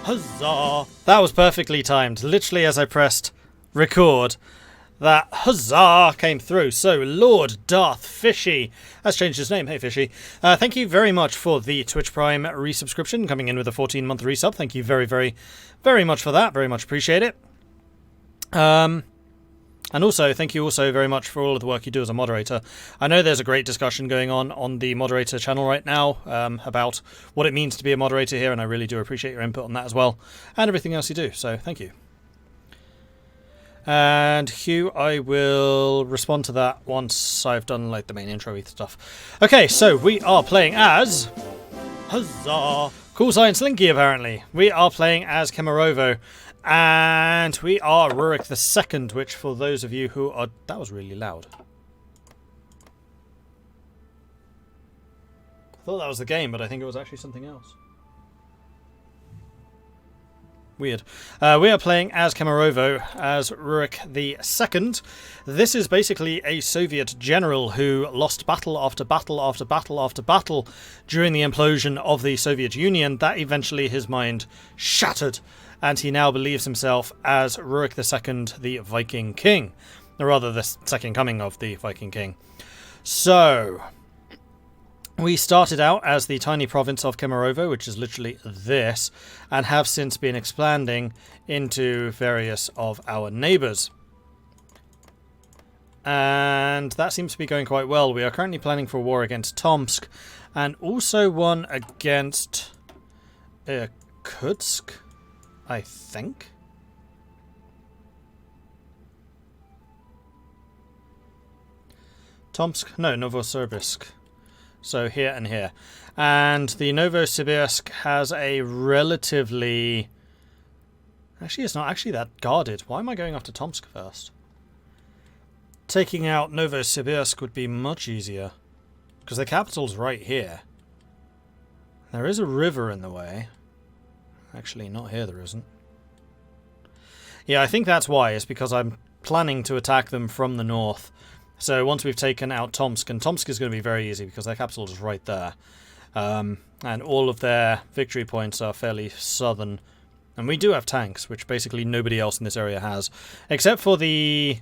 Huzzah! That was perfectly timed. Literally as I pressed record, that huzzah came through. So, Lord Darth Fishy has changed his name. Hey, Fishy. Thank you very much for the Twitch Prime resubscription, coming in with a 14-month resub. Thank you very, very, very much for that. Very much appreciate it. And also, thank you also very much for all of the work you do as a moderator. I know there's a great discussion going on the moderator channel right now about what it means to be a moderator here, and I really do appreciate your input on that as well, and everything else you do, so thank you. And Hugh, I will respond to that once I've done like the main intro stuff. Okay, so we are playing as... Huzzah! Cool Science Linky, apparently. We are playing as Kemerovo. And we are Rurik II, which for those of you who are... That was really loud. I thought that was the game, but I think it was actually something else. Weird. We are playing as Kemerovo, as Rurik II. This is basically a Soviet general who lost battle after battle after battle after battle during the implosion of the Soviet Union, that eventually his mind shattered. And he now believes himself as Rurik II, the Viking king. Or rather, the second coming of the Viking king. So, we started out as the tiny province of Kemerovo, which is literally this, and have since been expanding into various of our neighbours. And that seems to be going quite well. We are currently planning for a war against Tomsk, and also one against Irkutsk, I think. Tomsk? No, Novosibirsk. So here and here. And the Novosibirsk has a relatively... Actually, it's not actually that guarded. Why am I going after Tomsk first? Taking out Novosibirsk would be much easier, because the capital's right here. There is a river in the way. Actually, not here there isn't. Yeah, I think that's why. It's because I'm planning to attack them from the north. So once we've taken out Tomsk, and Tomsk is going to be very easy because their capital is right there. And all of their victory points are fairly southern. And we do have tanks, which basically nobody else in this area has. Except for the...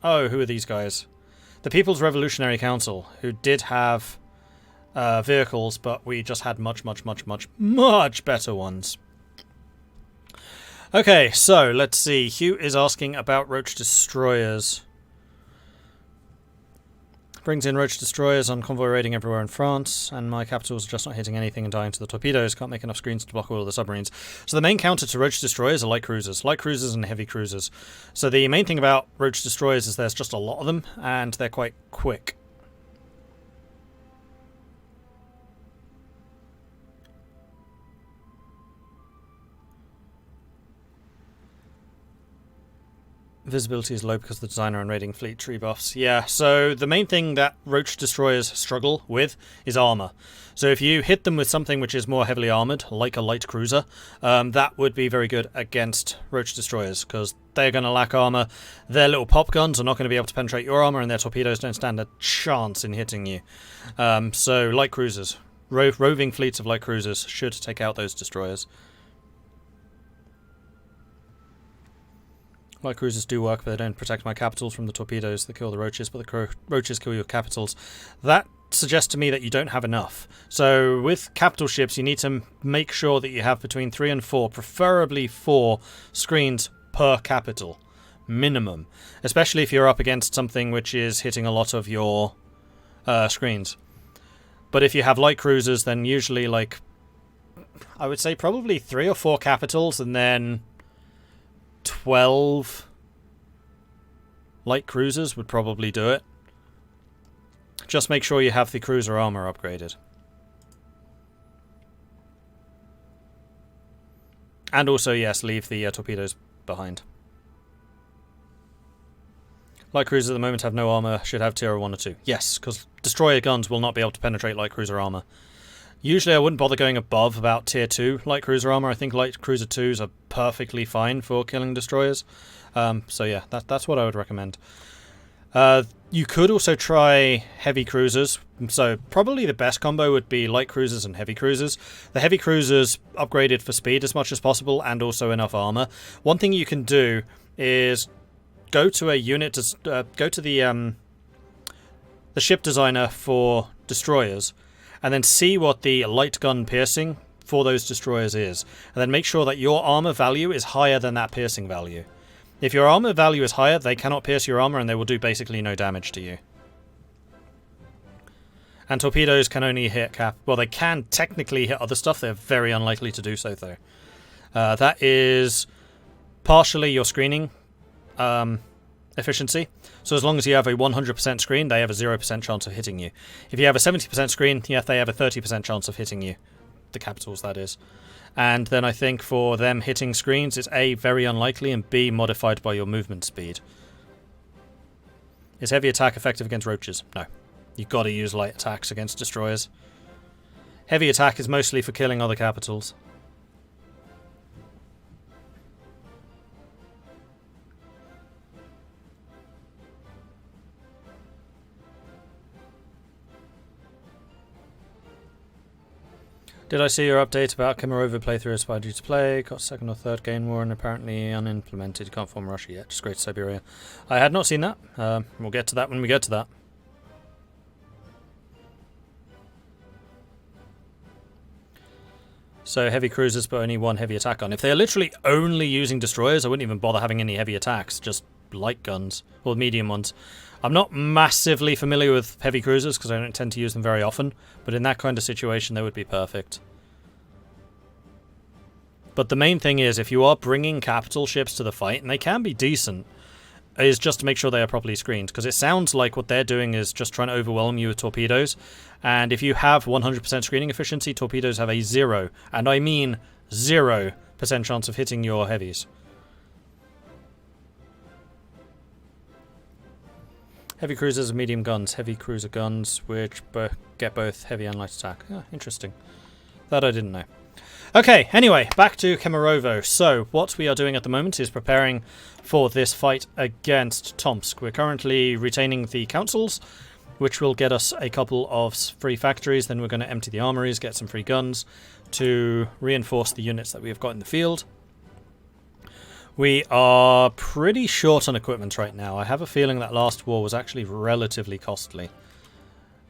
Oh, who are these guys? The People's Revolutionary Council, who did have vehicles, but we just had much better ones. Okay, so let's see. Hugh is asking about Roach Destroyers. Brings in Roach Destroyers on convoy raiding everywhere in France, and my capitals are just not hitting anything and dying to the torpedoes. Can't make enough screens to block all of the submarines. So the main counter to Roach Destroyers are light cruisers and heavy cruisers. So the main thing about Roach Destroyers is there's just a lot of them, and they're quite quick. Visibility is low because of the designer and raiding fleet tree buffs. Yeah, so the main thing that Roach Destroyers struggle with is armor. So if you hit them with something which is more heavily armored, like a light cruiser, that would be very good against Roach Destroyers, because they're going to lack armor. Their little pop guns are not going to be able to penetrate your armor, and their torpedoes don't stand a chance in hitting you. So light cruisers, roving fleets of light cruisers should take out those destroyers. Light cruisers do work, but they don't protect my capitals from the torpedoes. They kill the roaches, but the roaches kill your capitals. That suggests to me that you don't have enough. So with capital ships, you need to make sure that you have between 3 and 4, preferably 4 screens per capital. Minimum. Especially if you're up against something which is hitting a lot of your screens. But if you have light cruisers, then usually, like, I would say probably 3 or 4 capitals, and then 12 light cruisers would probably do it. Just make sure you have the cruiser armor upgraded. And also, yes, leave the torpedoes behind. Light cruisers at the moment have no armor, should have tier 1 or 2. Yes, because destroyer guns will not be able to penetrate light cruiser armor. Usually I wouldn't bother going above about tier 2 light cruiser armor. I think light cruiser 2s are perfectly fine for killing destroyers. So yeah, that's what I would recommend. You could also try heavy cruisers. So probably the best combo would be light cruisers and heavy cruisers. The heavy cruisers upgraded for speed as much as possible and also enough armor. One thing you can do is go to a unit, go to the ship designer for destroyers, and then see what the light gun piercing for those destroyers is, and then make sure that your armor value is higher than that piercing value. If your armor value is higher, they cannot pierce your armor and they will do basically no damage to you. And torpedoes can only hit well, they can technically hit other stuff. They're very unlikely to do so, though. That is partially your screening efficiency. So as long as you have a 100% screen, they have a 0% chance of hitting you. If you have a 70% screen, yeah, they have a 30% chance of hitting you. The capitals, that is. And then I think for them hitting screens, it's A, very unlikely, and B, modified by your movement speed. Is heavy attack effective against roaches? No. You've got to use light attacks against destroyers. Heavy attack is mostly for killing other capitals. Did I see your update about Kemerovo playthrough aspired you to play? Got second or third gain war and apparently unimplemented. You can't form Russia yet. Just Great Siberia. I had not seen that. We'll get to that when we get to that. So heavy cruisers but only one heavy attack gun. If they're literally only using destroyers, I wouldn't even bother having any heavy attacks. Just light guns. Or medium ones. I'm not massively familiar with heavy cruisers because I don't tend to use them very often, but in that kind of situation they would be perfect. But the main thing is, if you are bringing capital ships to the fight, and they can be decent, is just to make sure they are properly screened, because it sounds like what they're doing is just trying to overwhelm you with torpedoes, and if you have 100% screening efficiency, torpedoes have a 0, and I mean 0% chance of hitting your heavies. Heavy cruisers and medium guns. Heavy cruiser guns, which get both heavy and light attack. Oh, interesting. That I didn't know. Okay, anyway, back to Kemerovo. So, what we are doing at the moment is preparing for this fight against Tomsk. We're currently retaining the councils, which will get us a couple of free factories. Then we're going to empty the armories, get some free guns to reinforce the units that we have got in the field. We are pretty short on equipment right now. I have a feeling that last war was actually relatively costly.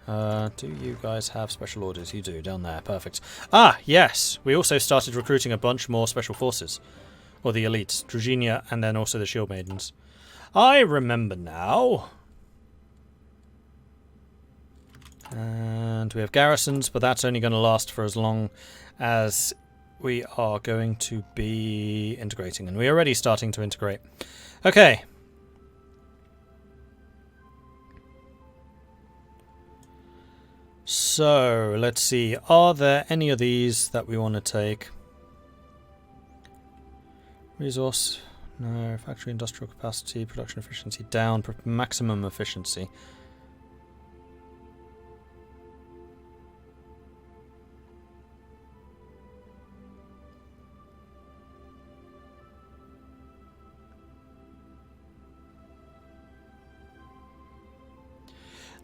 Do you guys have special orders? You do, down there. Perfect. Ah, yes! We also started recruiting a bunch more special forces. Or the elites. Drujinia and then also the shield maidens. I remember now. And we have garrisons, but that's only going to last for as long as we are going to be integrating, and we're already starting to integrate. Okay. So, let's see. Are there any of these that we want to take? Resource. No. Factory industrial capacity. Production efficiency down. Maximum efficiency.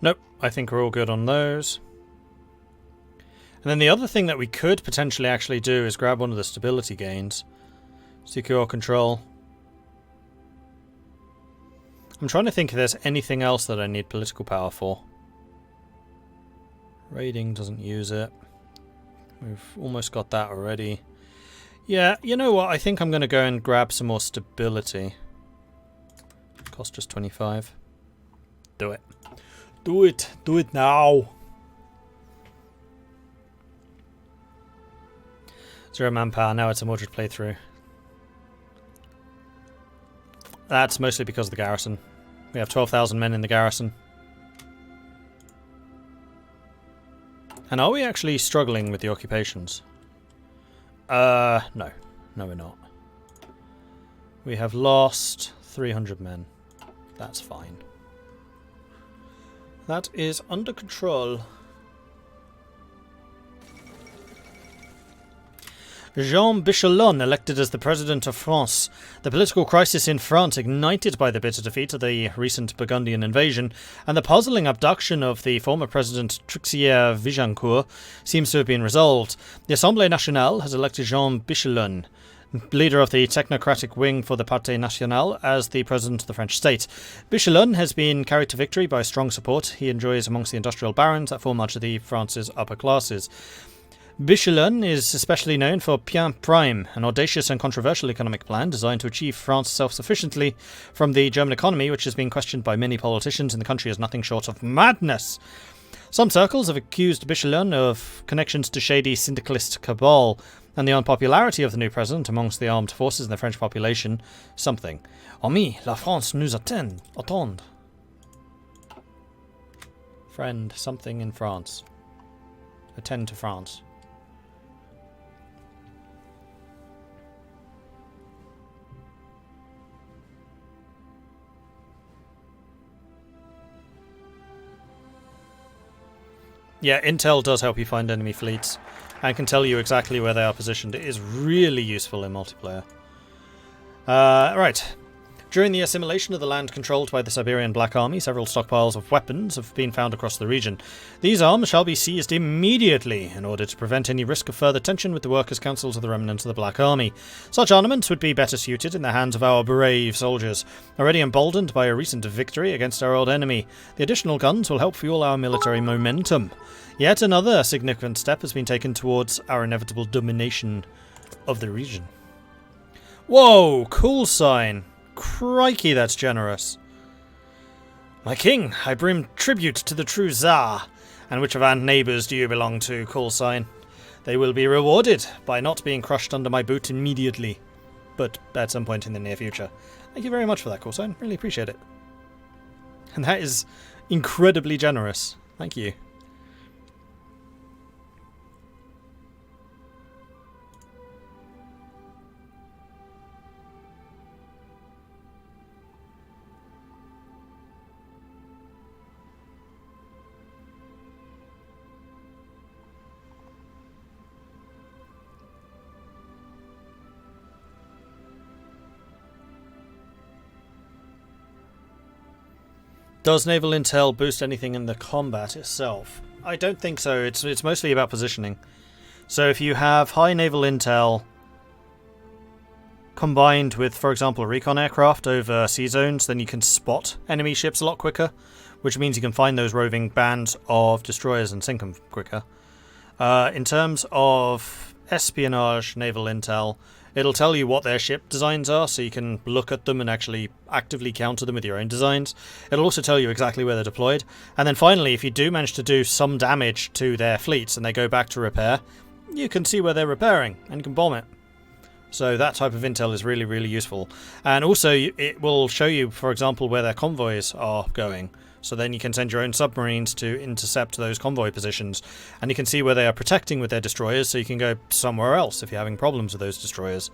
Nope, I think we're all good on those. And then the other thing that we could potentially actually do is grab one of the stability gains. Secure control. I'm trying to think if there's anything else that I need political power for. Raiding doesn't use it. We've almost got that already. Yeah, you know what? I think I'm going to go and grab some more stability. Cost just 25. Do it. Do it. Do it now. 0 manpower. Now it's a Mordred playthrough. That's mostly because of the garrison. We have 12,000 men in the garrison. And are we actually struggling with the occupations? No. No, we're not. We have lost 300 men. That's fine. That is under control. Jean Bichelon elected as the President of France. The political crisis in France, ignited by the bitter defeat of the recent Burgundian invasion and the puzzling abduction of the former President Trixier Vigancourt, seems to have been resolved. The Assemblée Nationale has elected Jean Bichelon, leader of the technocratic wing for the Parti National, as the President of the French state. Bichelon has been carried to victory by strong support he enjoys amongst the industrial barons that form much of France's upper classes. Bichelon is especially known for Bien Prime, an audacious and controversial economic plan designed to achieve France self-sufficiently from the German economy, which has been questioned by many politicians in the country as nothing short of madness. Some circles have accused Bichelon of connections to shady syndicalist cabal, and the unpopularity of the new president amongst the armed forces and the French population something. Ami, la France nous attend. Friend, something in France. Attend to France. Yeah, intel does help you find enemy fleets and can tell you exactly where they are positioned. It is really useful in multiplayer. Right. During the assimilation of the land controlled by the Siberian Black Army, several stockpiles of weapons have been found across the region. These arms shall be seized immediately in order to prevent any risk of further tension with the workers' councils of the remnants of the Black Army. Such armaments would be better suited in the hands of our brave soldiers, already emboldened by a recent victory against our old enemy. The additional guns will help fuel our military momentum. Yet another significant step has been taken towards our inevitable domination of the region. Whoa, cool sign. Crikey, that's generous. My king, I bring tribute to the true Tsar. And which of our neighbours do you belong to, call sign? They will be rewarded by not being crushed under my boot immediately, but at some point in the near future. Thank you very much for that, call sign. Really appreciate it. And that is incredibly generous. Thank you. Does naval intel boost anything in the combat itself? I don't think so. It's mostly about positioning. So if you have high naval intel combined with, for example, recon aircraft over sea zones, then you can spot enemy ships a lot quicker, which means you can find those roving bands of destroyers and sink them quicker. In terms of espionage naval intel, it'll tell you what their ship designs are, so you can look at them and actually actively counter them with your own designs. It'll also tell you exactly where they're deployed. And then finally, if you do manage to do some damage to their fleets and they go back to repair, you can see where they're repairing and you can bomb it. So that type of intel is really, really useful. And also, it will show you, for example, where their convoys are going. So then you can send your own submarines to intercept those convoy positions. And you can see where they are protecting with their destroyers, so you can go somewhere else if you're having problems with those destroyers.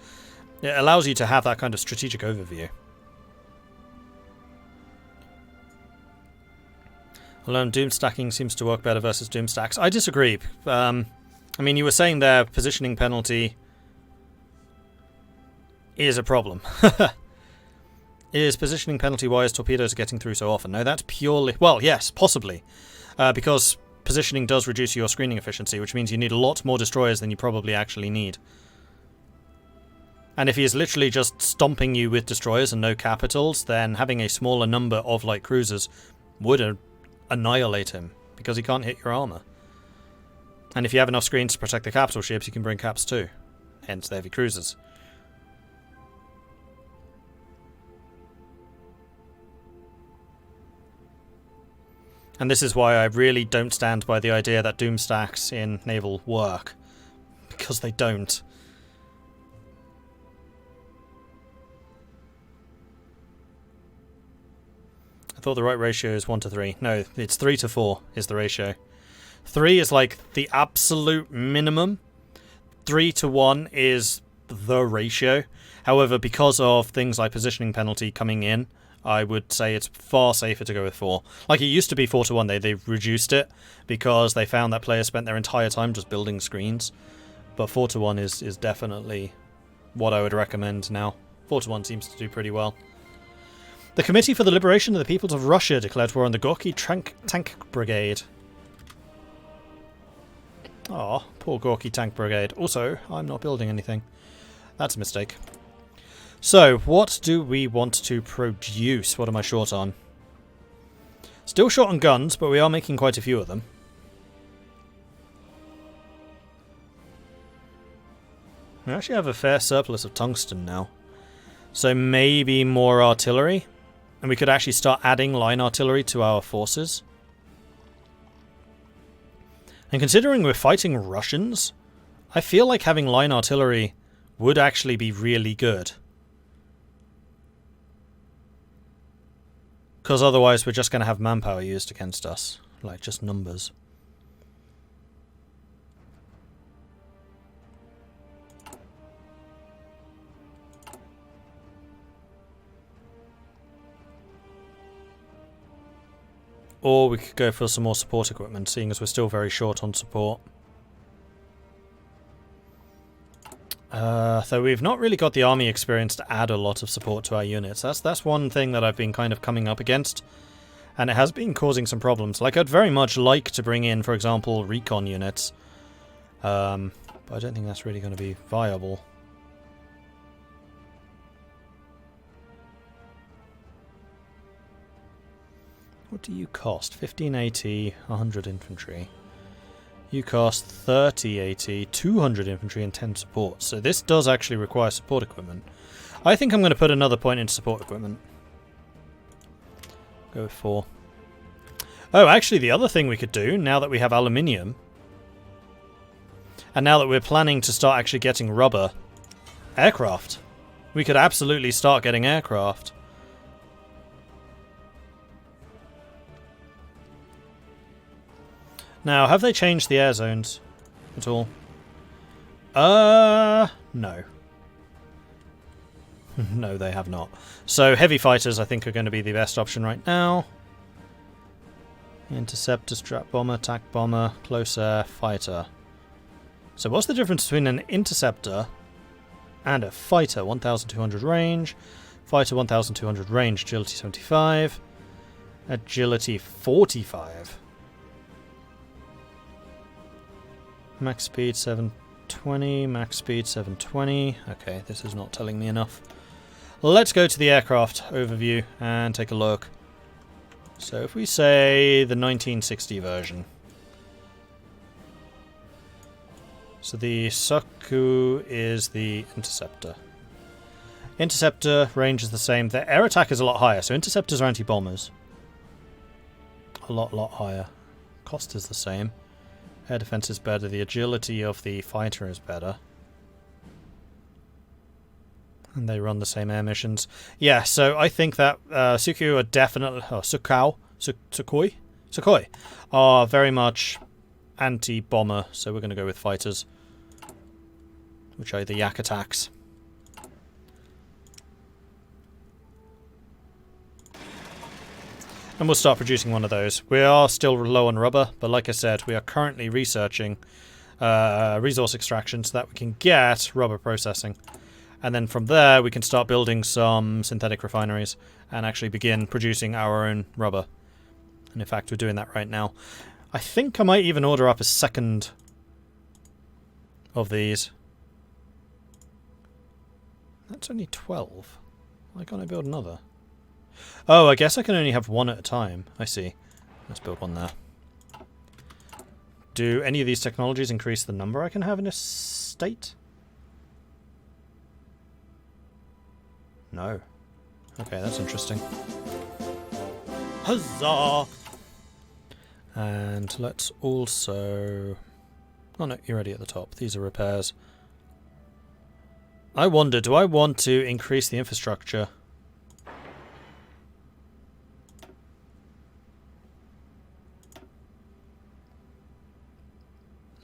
It allows you to have that kind of strategic overview. Although doom stacking seems to work better versus doom stacks. I disagree. I mean, you were saying their positioning penalty is a problem. Is positioning penalty-wise torpedoes are getting through so often? No, that's purely... Well, yes, possibly. Because positioning does reduce your screening efficiency, which means you need a lot more destroyers than you probably actually need. And if he is literally just stomping you with destroyers and no capitals, then having a smaller number of light cruisers would annihilate him, because he can't hit your armour. And if you have enough screens to protect the capital ships, you can bring caps too. Hence the heavy cruisers. And this is why I really don't stand by the idea that doom stacks in naval work. Because they don't. I thought the right ratio is 1 to 3. No, it's 3 to 4 is the ratio. 3 is like the absolute minimum. 3 to 1 is the ratio. However, because of things like positioning penalty coming in, I would say it's far safer to go with 4. Like, it used to be 4 to 1. They reduced it because they found that players spent their entire time just building screens. But 4 to 1 is definitely what I would recommend now. 4 to 1 seems to do pretty well. The Committee for the Liberation of the Peoples of Russia declared war on the Gorky Tank Brigade. Aw, poor Gorky Tank Brigade. Also, I'm not building anything. That's a mistake. So, what do we want to produce? What am I short on? Still short on guns, but we are making quite a few of them. We actually have a fair surplus of tungsten now. So maybe more artillery? And we could actually start adding line artillery to our forces. And considering we're fighting Russians, I feel like having line artillery would actually be really good. Because otherwise we're just going to have manpower used against us. Like, just numbers. Or we could go for some more support equipment, seeing as we're still very short on support. Though we've not really got the army experience to add a lot of support to our units. That's one thing that I've been kind of coming up against. And it has been causing some problems. Like, I'd very much like to bring in, for example, recon units. But I don't think that's really going to be viable. What do you cost? 15 AT, 100 infantry. You cost 30 AT, 200 infantry and 10 support. So this does actually require support equipment. I think I'm going to put another point into support equipment. Go with 4. Oh, actually the other thing we could do, now that we have aluminium, and now that we're planning to start actually getting rubber, aircraft. We could absolutely start getting aircraft. Now, have they changed the air zones at all? No. No, they have not. So, heavy fighters, I think, are going to be the best option right now. Interceptor, strap bomber, attack bomber, close air, fighter. So, what's the difference between an interceptor and a fighter? 1,200 range. Fighter, 1,200 range. Agility, 75. Agility, 45. Max speed 720, max speed 720. Okay, this is not telling me enough. Let's go to the aircraft overview and take a look. So if we say the 1960 version. So the Suku is the interceptor. Interceptor range is the same. The air attack is a lot higher, so interceptors are anti-bombers. A lot higher. Cost is the same. Air defense is better. The agility of the fighter is better. And they run the same air missions. Yeah, so I think that Sukhoi are definitely... Oh, Sukhoi are very much anti-bomber, so we're going to go with fighters. Which are the yak attacks. And we'll start producing one of those. We are still low on rubber, but like I said, we are currently researching resource extraction so that we can get rubber processing. And then from there, we can start building some synthetic refineries and actually begin producing our own rubber. And in fact, we're doing that right now. I think I might even order up a second of these. That's only 12. Why can't I build another? Oh, I guess I can only have one at a time. I see. Let's build one there. Do any of these technologies increase the number I can have in a state? No. Okay, that's interesting. Huzzah! And let's also... Oh no, you're already at the top. These are repairs. I wonder, do I want to increase the infrastructure?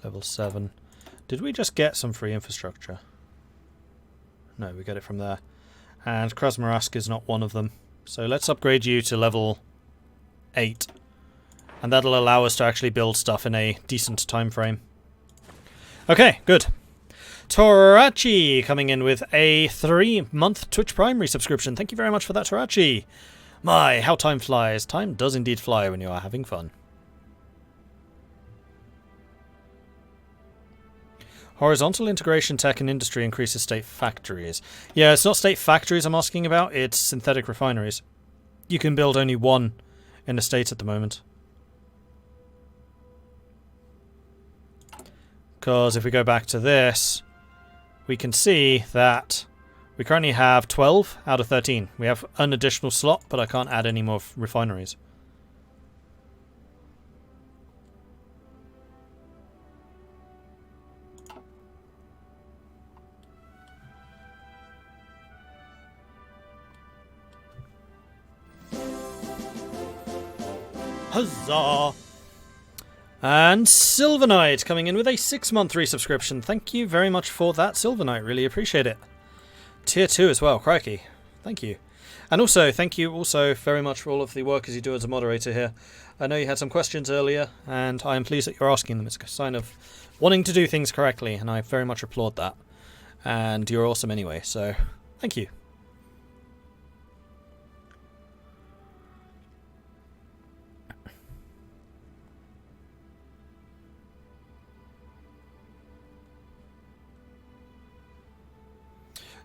Level 7. Did we just get some free infrastructure? No, we got it from there. And Krasnoyarsk is not one of them. So let's upgrade you to level 8. And that'll allow us to actually build stuff in a decent time frame. Okay, good. Torachi coming in with a 3-month Twitch Prime subscription. Thank you very much for that, Torachi. My, how time flies. Time does indeed fly when you are having fun. Horizontal integration tech and industry increases state factories. Yeah, it's not state factories I'm asking about, it's synthetic refineries. You can build only one in a state at the moment. Because if we go back to this, we can see that we currently have 12 out of 13. We have an additional slot, but I can't add any more refineries. Huzzah! And Silver Knight coming in with a 6-month resubscription. Thank you very much for that, Silver Knight. Really appreciate it. Tier 2 as well. Crikey. Thank you. And also, thank you also very much for all of the work as you do as a moderator here. I know you had some questions earlier, and I am pleased that you're asking them. It's a sign of wanting to do things correctly, and I very much applaud that. And you're awesome anyway, so thank you.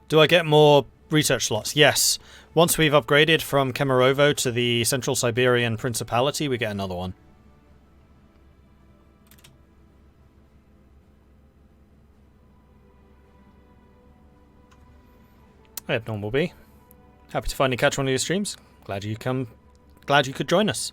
Do I get more research slots? Yes. Once we've upgraded from Kemerovo to the Central Siberian Principality, we get another one. Hey, Abnormal B. Happy to finally catch one of your streams. Glad you could join us.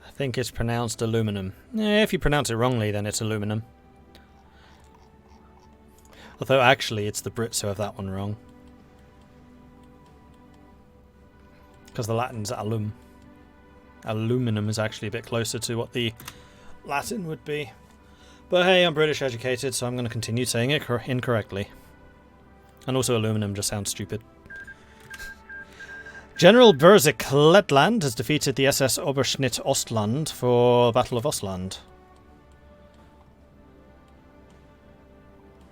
I think it's pronounced aluminum. If you pronounce it wrongly, then it's aluminum. Although actually, it's the Brits who have that one wrong. Because the Latin's alum. Aluminum is actually a bit closer to what the Latin would be. But hey, I'm British educated, so I'm going to continue saying it incorrectly. And also aluminum just sounds stupid. General Berzik Letland has defeated the SS Oberschnitt Ostland for Battle of Ostland.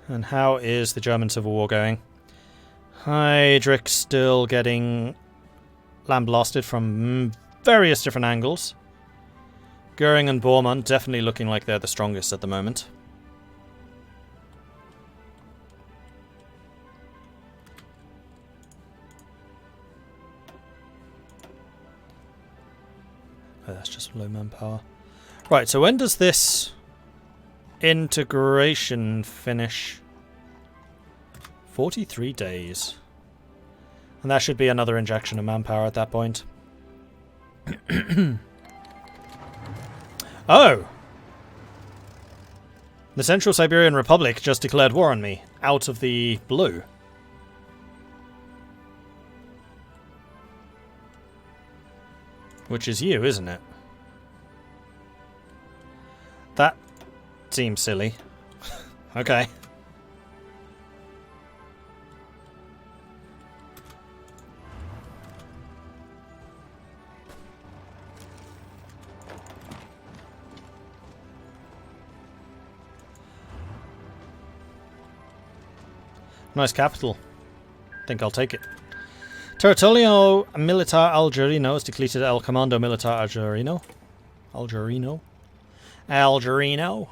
And how is the German Civil War going? Heydrich still getting lambasted from various different angles. Goering and Bormann definitely looking like they're the strongest at the moment. Oh, that's just low manpower. Right, so when does this integration finish? 43 days. And that should be another injection of manpower at that point. Oh! The Central Siberian Republic just declared war on me, out of the blue. Which is you, isn't it? That seems silly. Okay. Nice capital. Think I'll take it. Territorio Militar Algerino has depleted El Comando Militar Algerino. Algerino.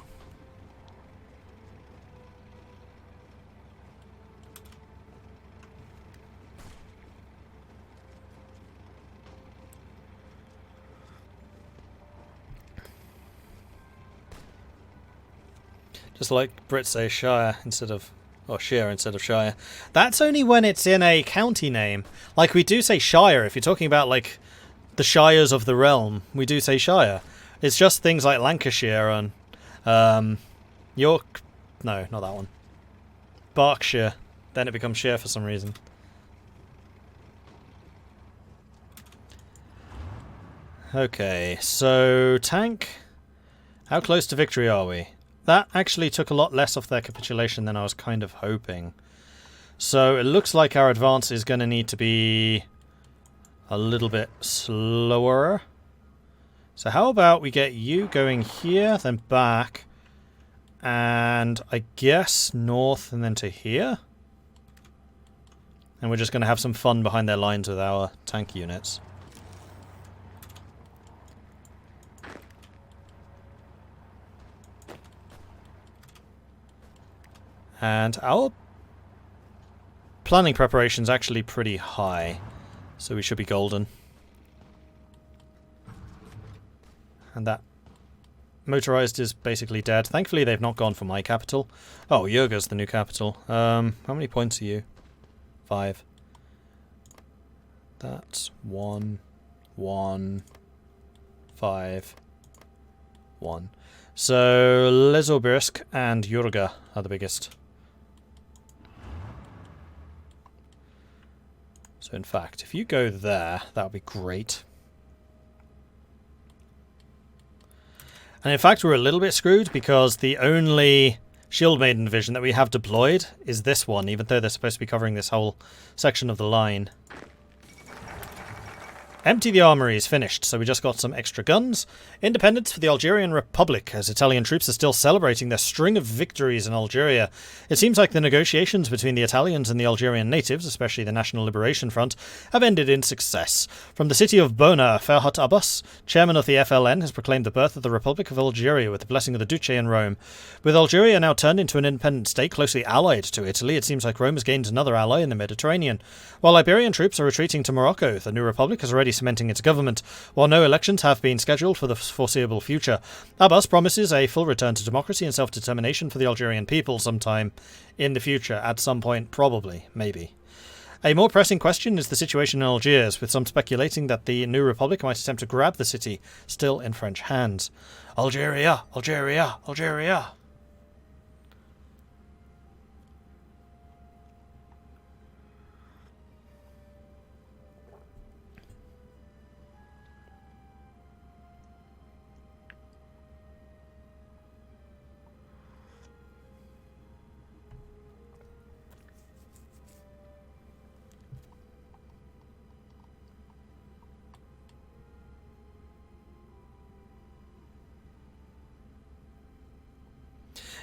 Just like Brits say Shire instead of... or Shire instead of Shire. That's only when it's in a county name. Like, we do say Shire. If you're talking about, like, the Shires of the realm, we do say Shire. It's just things like Lancashire and York... no, not that one. Berkshire. Then it becomes Shire for some reason. Okay, so tank. How close to victory are we? that actually took a lot less off their capitulation than I was kind of hoping. So it looks like our advance is going to need to be a little bit slower. So how about we get you going here, then back, and I guess north and then to here? And we're just going to have some fun behind their lines with our tank units. And our planning preparation's actually pretty high, so we should be golden. And that motorized is basically dead. Thankfully they've not gone for my capital. Oh, Jurga's the new capital. How many points are you? 5. That's 1, 1, 5, 1. So Lezobirsk and Jurga are the biggest. So in fact, if you go there, that would be great. And in fact, we're a little bit screwed because the only Shield Maiden division that we have deployed is this one, even though they're supposed to be covering this whole section of the line. Empty the armories, finished, so we just got some extra guns. Independence for the Algerian Republic, as Italian troops are still celebrating their string of victories in Algeria. It seems like the negotiations between the Italians and the Algerian natives, especially the National Liberation Front, have ended in success. From the city of Bona, Ferhat Abbas, chairman of the FLN, has proclaimed the birth of the Republic of Algeria with the blessing of the Duce in Rome. With Algeria now turned into an independent state closely allied to Italy, it seems like Rome has gained another ally in the Mediterranean. While Iberian troops are retreating to Morocco, the new republic has already cementing its government, while no elections have been scheduled for the foreseeable future. Abbas promises a full return to democracy and self-determination for the Algerian people sometime in the future, at some point, probably, maybe. A more pressing question is the situation in Algiers, with some speculating that the new republic might attempt to grab the city, still in French hands. Algeria! Algeria! Algeria!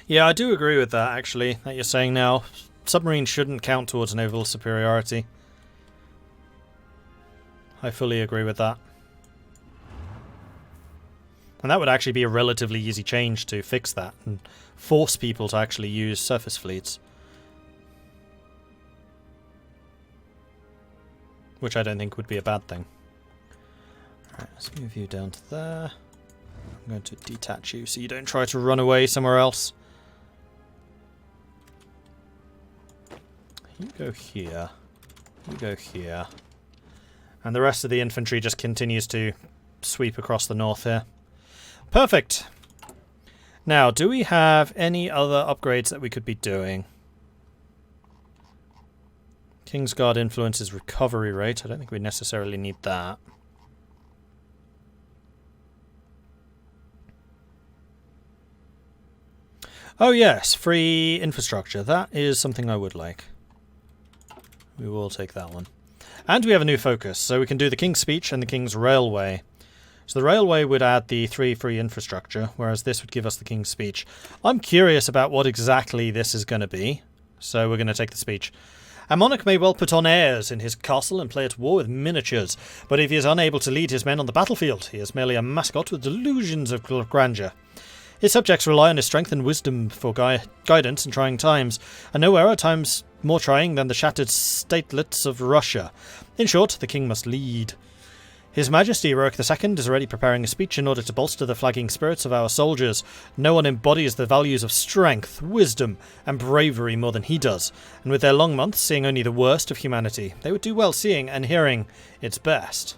Yeah, I do agree with that, actually, that you're saying now. Submarines shouldn't count towards naval superiority. I fully agree with that. And that would actually be a relatively easy change to fix that and force people to actually use surface fleets. Which I don't think would be a bad thing. Alright, let's move you down to there. I'm going to detach you so you don't try to run away somewhere else. You go here. You go here. And the rest of the infantry just continues to sweep across the north here. Perfect! Now, do we have any other upgrades that we could be doing? Kingsguard influences recovery rate. I don't think we necessarily need that. Oh yes, free infrastructure. That is something I would like. We will take that one. And we have a new focus, so we can do the King's Speech and the King's Railway. So the Railway would add the 3 free infrastructure, whereas this would give us the King's Speech. I'm curious about what exactly this is going to be, so we're going to take the speech. A monarch may well put on airs in his castle and play at war with miniatures, but if he is unable to lead his men on the battlefield, he is merely a mascot with delusions of grandeur. His subjects rely on his strength and wisdom for guidance in trying times, and nowhere are times more trying than the shattered statelets of Russia. In short, the king must lead. His Majesty Rurik II is already preparing a speech in order to bolster the flagging spirits of our soldiers. No one embodies the values of strength, wisdom, and bravery more than he does, and with their long months seeing only the worst of humanity, they would do well seeing and hearing its best.